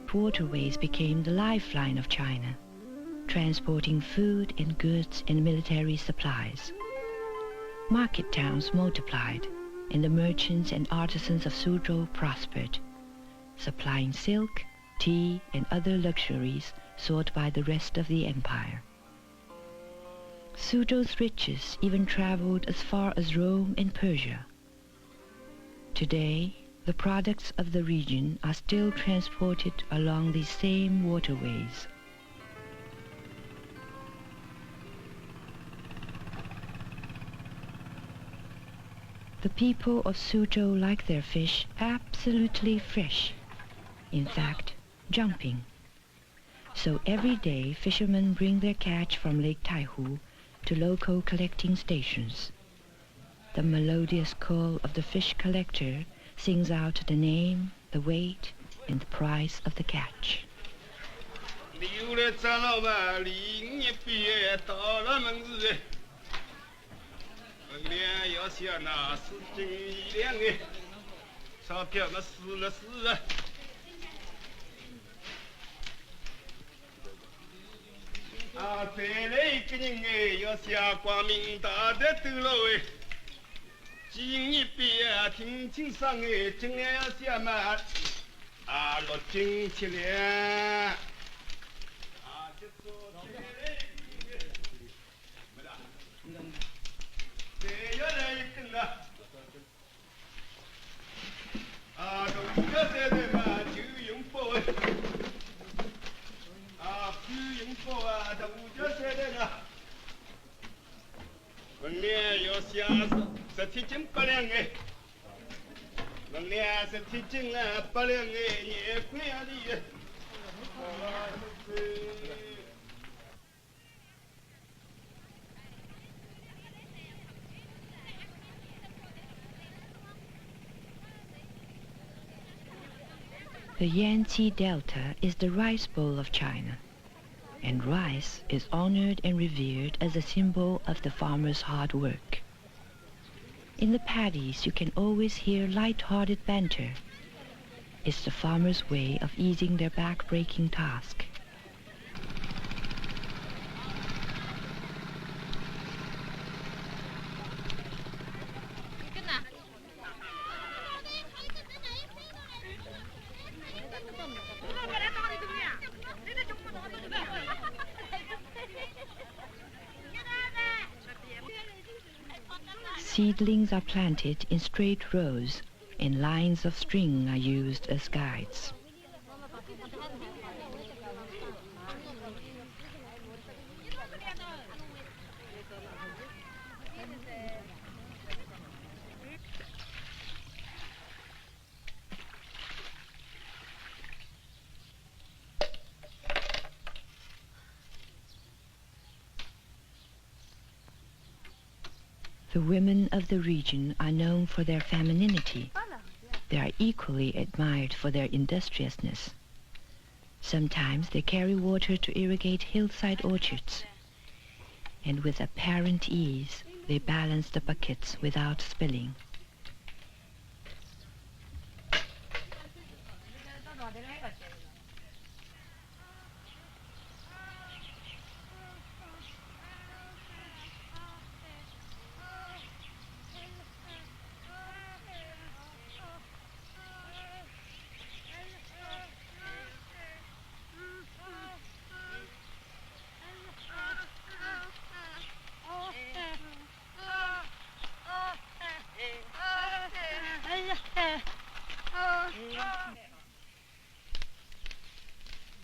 developed waterways became the lifeline of China, transporting food and goods and military supplies. Market towns multiplied, and the merchants and artisans of Suzhou prospered, supplying silk, tea, and other luxuries sought by the rest of the empire. Suzhou's riches even traveled as far as Rome and Persia. Today, the products of the region are still transported along these same waterways. The people of Suzhou like their fish absolutely fresh, in fact, jumping. So every day fishermen bring their catch from Lake Taihu to local collecting stations. The melodious call of the fish collector sings out the name, the weight, and the price of the catch. The Yangtze Delta is the rice bowl of China, and rice is honored and revered as a symbol of the farmer's hard work. In the paddies, you can always hear light-hearted banter. It's the farmers' way of easing their back-breaking task. Seedlings are planted in straight rows, and lines of string are used as guides. The women of the region are known for their femininity. They are equally admired for their industriousness. Sometimes they carry water to irrigate hillside orchards, and with apparent ease they balance the buckets without spilling.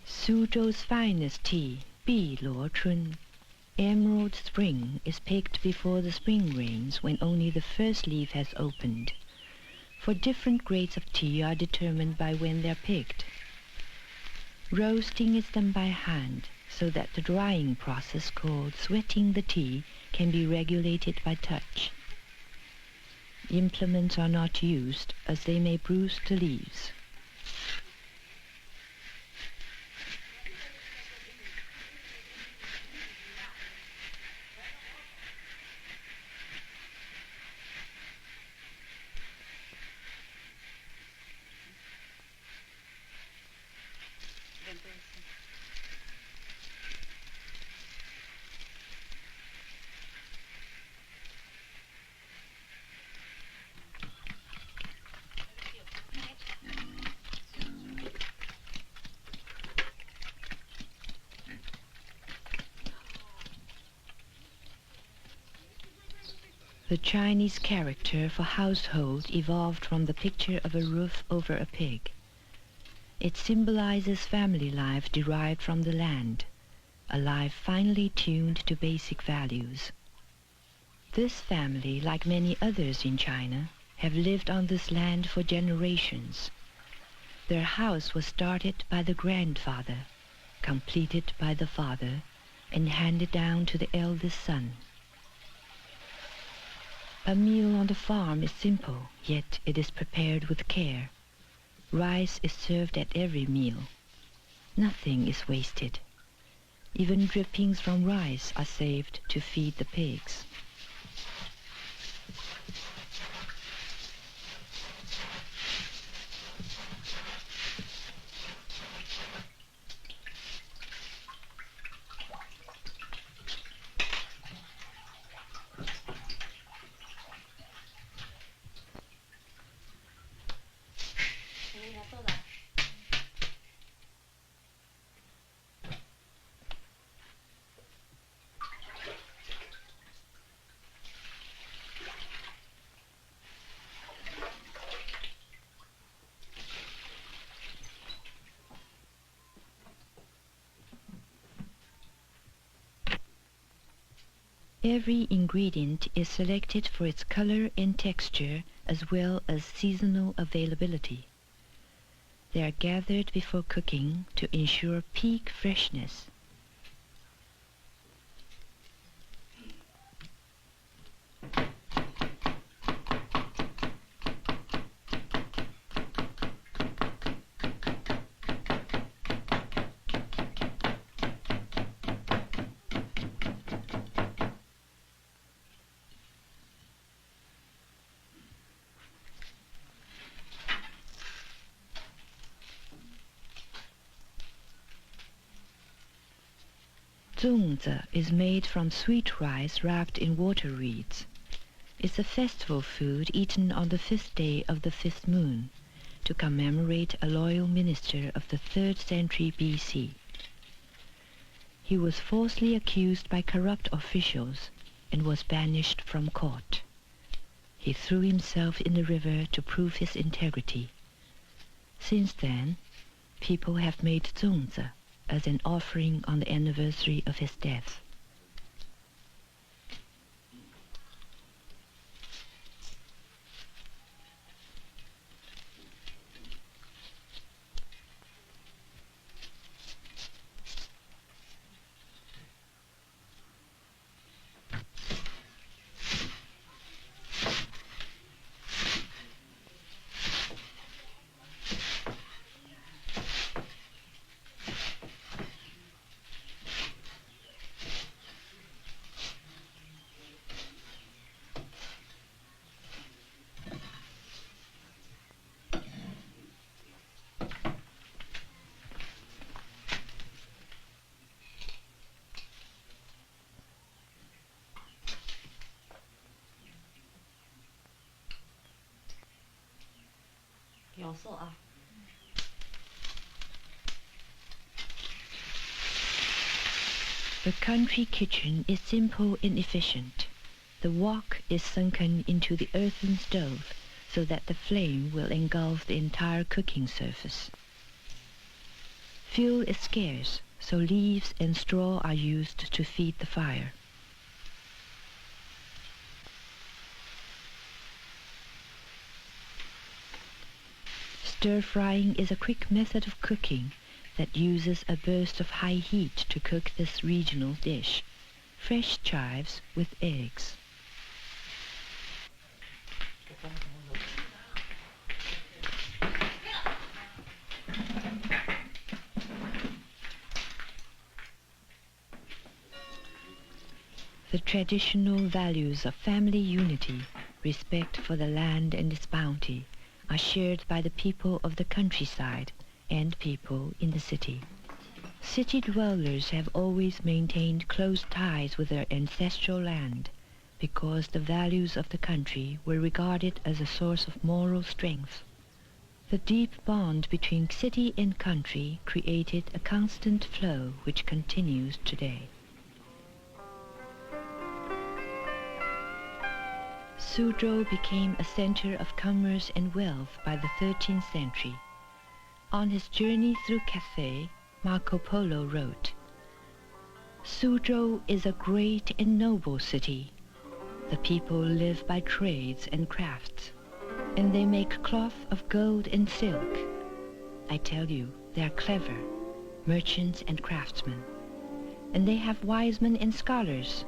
Suzhou's finest tea, Bi Luo Chun, Emerald Spring, is picked before the spring rains when only the first leaf has opened. For different grades of tea are determined by when they're picked. Roasting is done by hand, so that the drying process called sweating the tea can be regulated by touch. Implements are not used, as they may bruise the leaves. The Chinese character for household evolved from the picture of a roof over a pig. It symbolizes family life derived from the land, a life finely tuned to basic values. This family, like many others in China, have lived on this land for generations. Their house was started by the grandfather, completed by the father, and handed down to the eldest son. A meal on the farm is simple, yet it is prepared with care. Rice is served at every meal. Nothing is wasted. Even drippings from rice are saved to feed the pigs. Every ingredient is selected for its color and texture as well as seasonal availability. They are gathered before cooking to ensure peak freshness. Zongzi is made from sweet rice wrapped in water reeds. It's a festival food eaten on the 5th day of the 5th moon to commemorate a loyal minister of the 3rd century BC. He was falsely accused by corrupt officials and was banished from court. He threw himself in the river to prove his integrity. Since then, people have made zongzi as an offering on the anniversary of his death. The country kitchen is simple and efficient. The wok is sunken into the earthen stove so that the flame will engulf the entire cooking surface. Fuel is scarce, so leaves and straw are used to feed the fire. Stir-frying is a quick method of cooking that uses a burst of high heat to cook this regional dish, fresh chives with eggs. The traditional values of family unity, respect for the land and its bounty, are shared by the people of the countryside and people in the city. City dwellers have always maintained close ties with their ancestral land because the values of the country were regarded as a source of moral strength. The deep bond between city and country created a constant flow which continues today. Suzhou became a center of commerce and wealth by the 13th century. On his journey through Cathay, Marco Polo wrote, "Suzhou is a great and noble city. The people live by trades and crafts, and they make cloth of gold and silk. I tell you, they are clever, merchants and craftsmen, and they have wise men and scholars.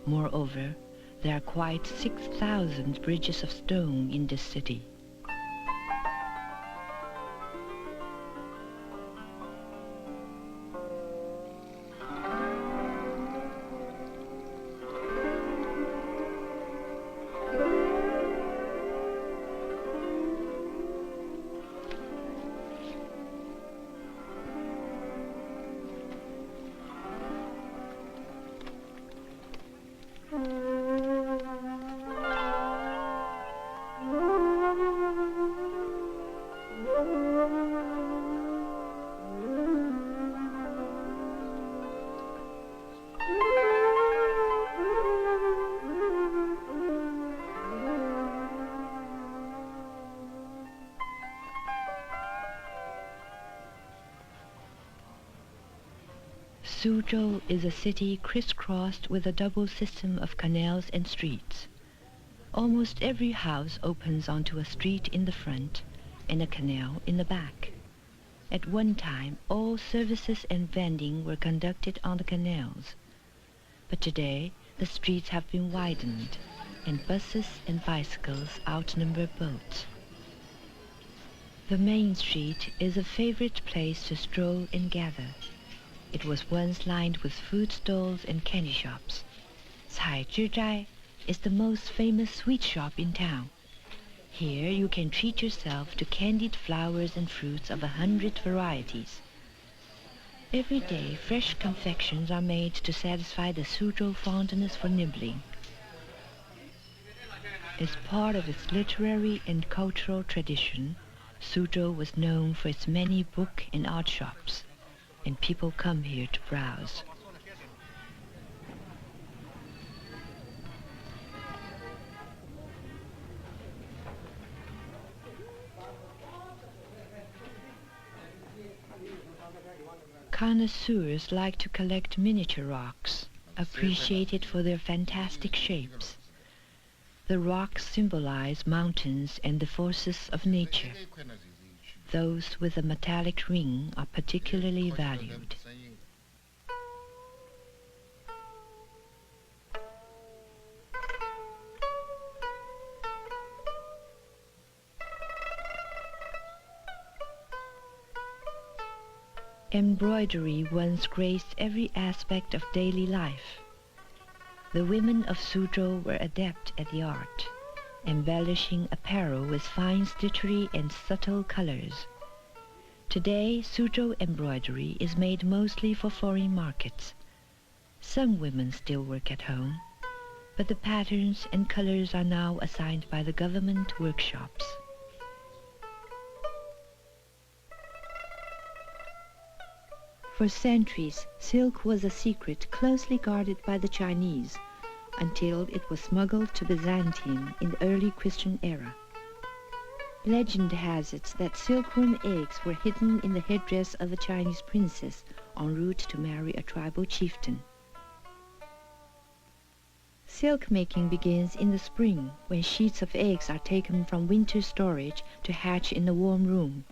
Moreover, there are quite 6,000 bridges of stone in this city." Suzhou is a city crisscrossed with a double system of canals and streets. Almost every house opens onto a street in the front and a canal in the back. At one time, all services and vending were conducted on the canals. But today, the streets have been widened, and buses and bicycles outnumber boats. The main street is a favorite place to stroll and gather. It was once lined with food stalls and candy shops. Cai Zhizhai is the most famous sweet shop in town. Here you can treat yourself to candied flowers and fruits of 100 varieties. Every day fresh confections are made to satisfy the Suzhou fondness for nibbling. As part of its literary and cultural tradition, Suzhou was known for its many book and art shops, and people come here to browse. Connoisseurs like to collect miniature rocks, appreciated for their fantastic shapes. The rocks symbolize mountains and the forces of nature. Those with a metallic ring are particularly valued. Embroidery once graced every aspect of daily life. The women of Suzhou were adept at the art, embellishing apparel with fine stitchery and subtle colors. Today, Suzhou embroidery is made mostly for foreign markets. Some women still work at home, but the patterns and colors are now assigned by the government workshops. For centuries, silk was a secret closely guarded by the Chinese, until it was smuggled to Byzantium in the early Christian era. Legend has it that silkworm eggs were hidden in the headdress of a Chinese princess en route to marry a tribal chieftain. Silk making begins in the spring, when sheets of eggs are taken from winter storage to hatch in a warm room.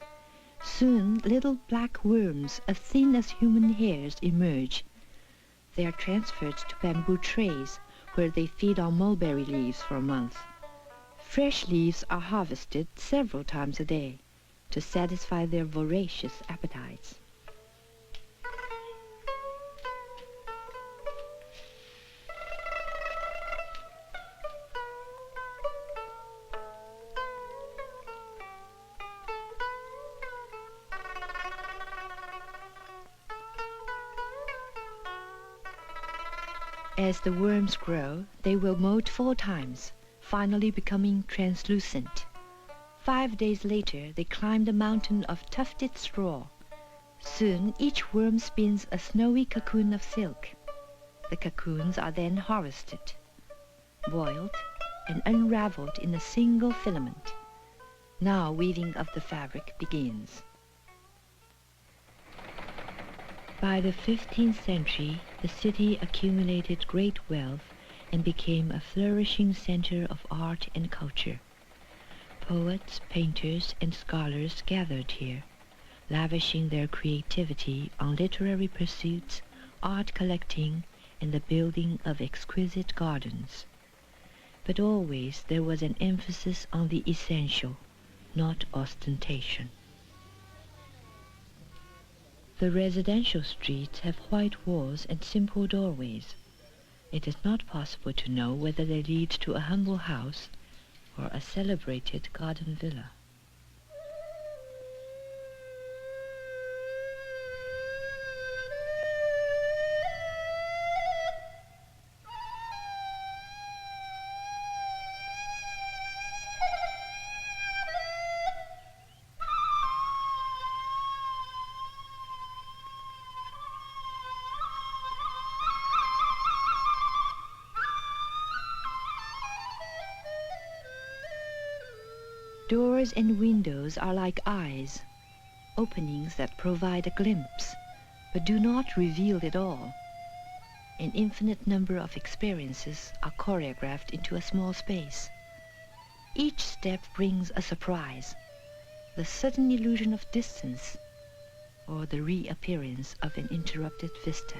Soon, little black worms as thin as human hairs emerge. They are transferred to bamboo trays, where they feed on mulberry leaves for a month. Fresh leaves are harvested several times a day to satisfy their voracious appetites. As the worms grow, they will molt 4 times, finally becoming translucent. 5 days later, they climb the mountain of tufted straw. Soon, each worm spins a snowy cocoon of silk. The cocoons are then harvested, boiled, and unraveled in a single filament. Now weaving of the fabric begins. By the 15th century, the city accumulated great wealth and became a flourishing center of art and culture. Poets, painters, and scholars gathered here, lavishing their creativity on literary pursuits, art collecting, and the building of exquisite gardens. But always there was an emphasis on the essential, not ostentation. The residential streets have white walls and simple doorways. It is not possible to know whether they lead to a humble house or a celebrated garden villa. Doors and windows are like eyes, openings that provide a glimpse, but do not reveal it all. An infinite number of experiences are choreographed into a small space. Each step brings a surprise, the sudden illusion of distance, or the reappearance of an interrupted vista.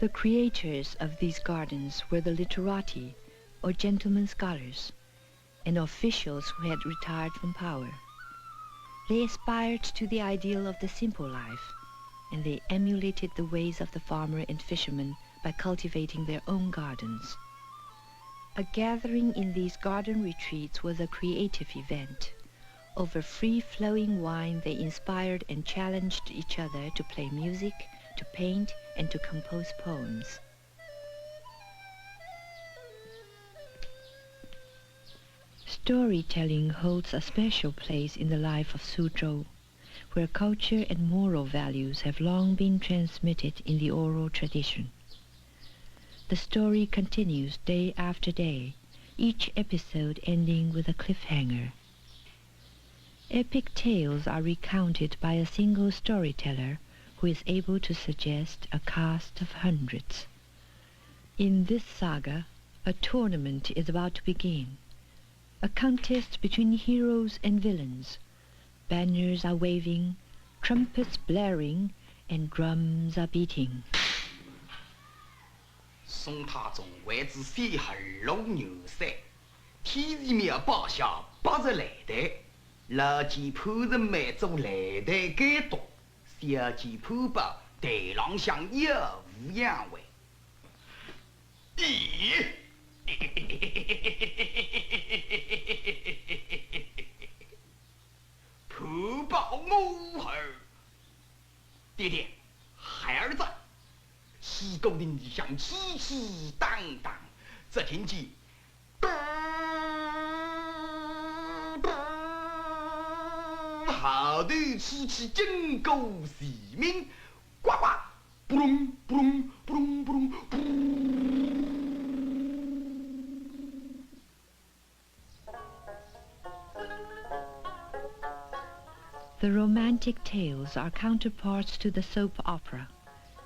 The creators of these gardens were the literati, or gentlemen scholars, and officials who had retired from power. They aspired to the ideal of the simple life, and they emulated the ways of the farmer and fisherman by cultivating their own gardens. A gathering in these garden retreats was a creative event. Over free-flowing wine they inspired and challenged each other to play music, to paint, and to compose poems. Storytelling holds a special place in the life of Suzhou, where culture and moral values have long been transmitted in the oral tradition. The story continues day after day, each episode ending with a cliffhanger. Epic tales are recounted by a single storyteller who is able to suggest a cast of hundreds. In this saga, a tournament is about to begin, a contest between heroes and villains. Banners are waving, trumpets blaring, and drums are beating. 宋太宗为之写下六牛山，天地庙八下8日来台，老几仆人们做来台改动。 小鸡铺包地浪向有无养为？咦！铺包母后，爹爹，孩儿在，西宫的异响痴痴荡荡，只听见。 后头此起金钩齐鸣，呱呱，扑隆扑隆扑隆扑隆扑。The romantic tales are counterparts to the soap opera.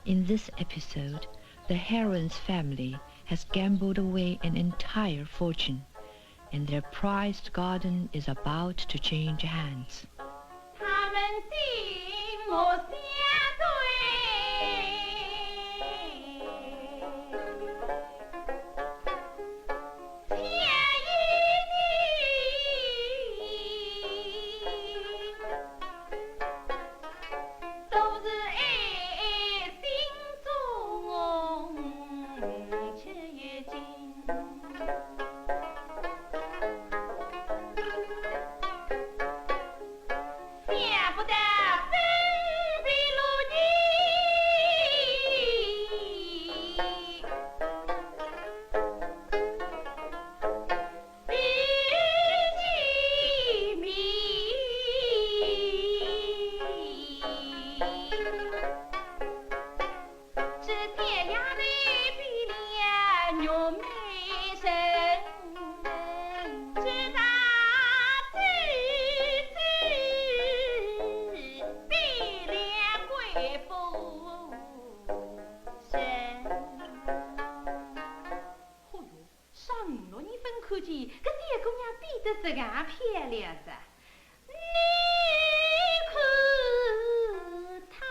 In this episode, the heroine's family has gambled away an entire fortune, and their prized garden is about to change hands. 他们心目相对，千与你都是爱心中却也近。样漂亮着。你看她。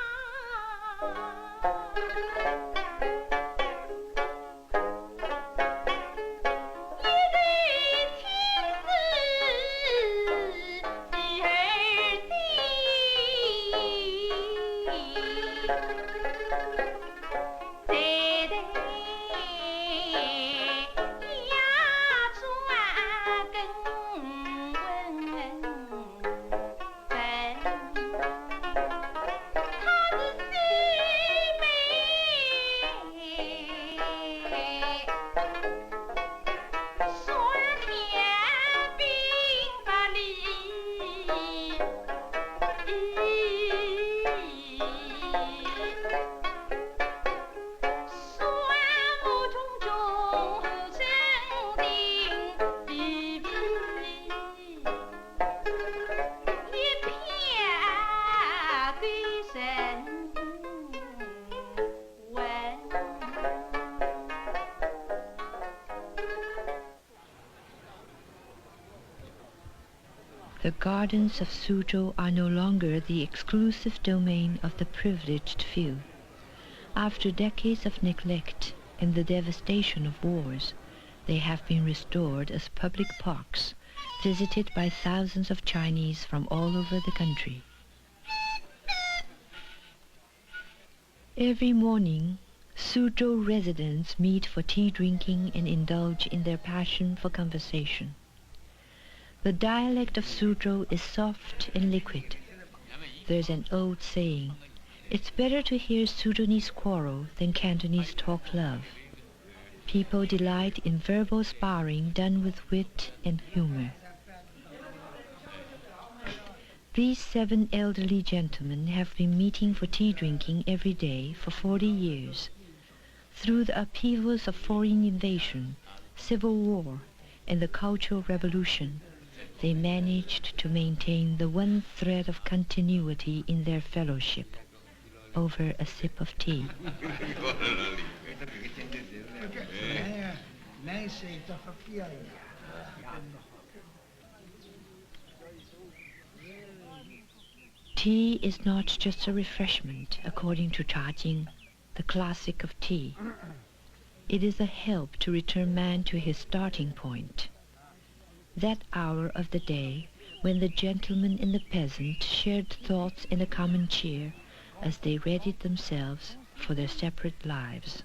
The gardens of Suzhou are no longer the exclusive domain of the privileged few. After decades of neglect and the devastation of wars, they have been restored as public parks, visited by thousands of Chinese from all over the country. Every morning, Suzhou residents meet for tea drinking and indulge in their passion for conversation. The dialect of Suzhou is soft and liquid. There's an old saying, it's better to hear Suzhounese quarrel than Cantonese talk love. People delight in verbal sparring done with wit and humor. These 7 elderly gentlemen have been meeting for tea drinking every day for 40 years. Through the upheavals of foreign invasion, civil war, and the Cultural Revolution, they managed to maintain the one thread of continuity in their fellowship over a sip of tea. Tea is not just a refreshment, according to Cha Jing, the classic of tea. It is a help to return man to his starting point. That hour of the day when the gentleman and the peasant shared thoughts and a common cheer as they readied themselves for their separate lives.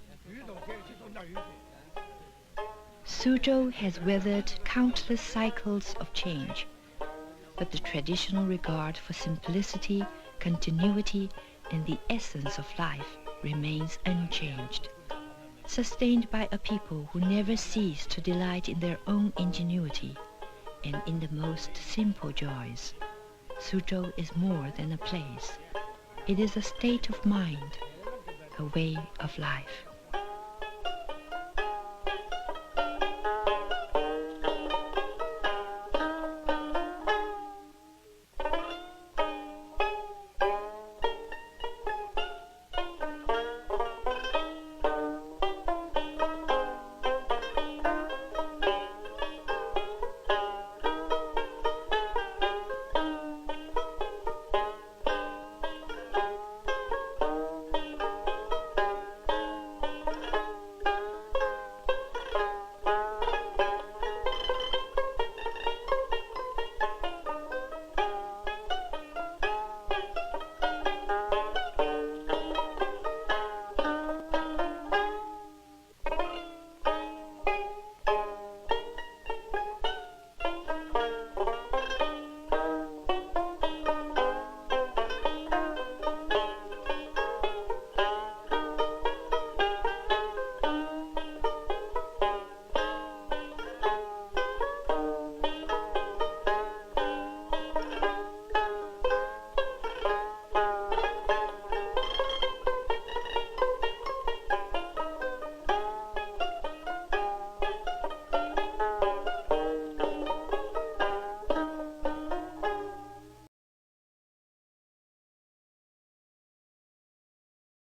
Suzhou has weathered countless cycles of change, but the traditional regard for simplicity, continuity, and the essence of life remains unchanged. Sustained by a people who never cease to delight in their own ingenuity and in the most simple joys, Suzhou is more than a place. It is a state of mind, a way of life.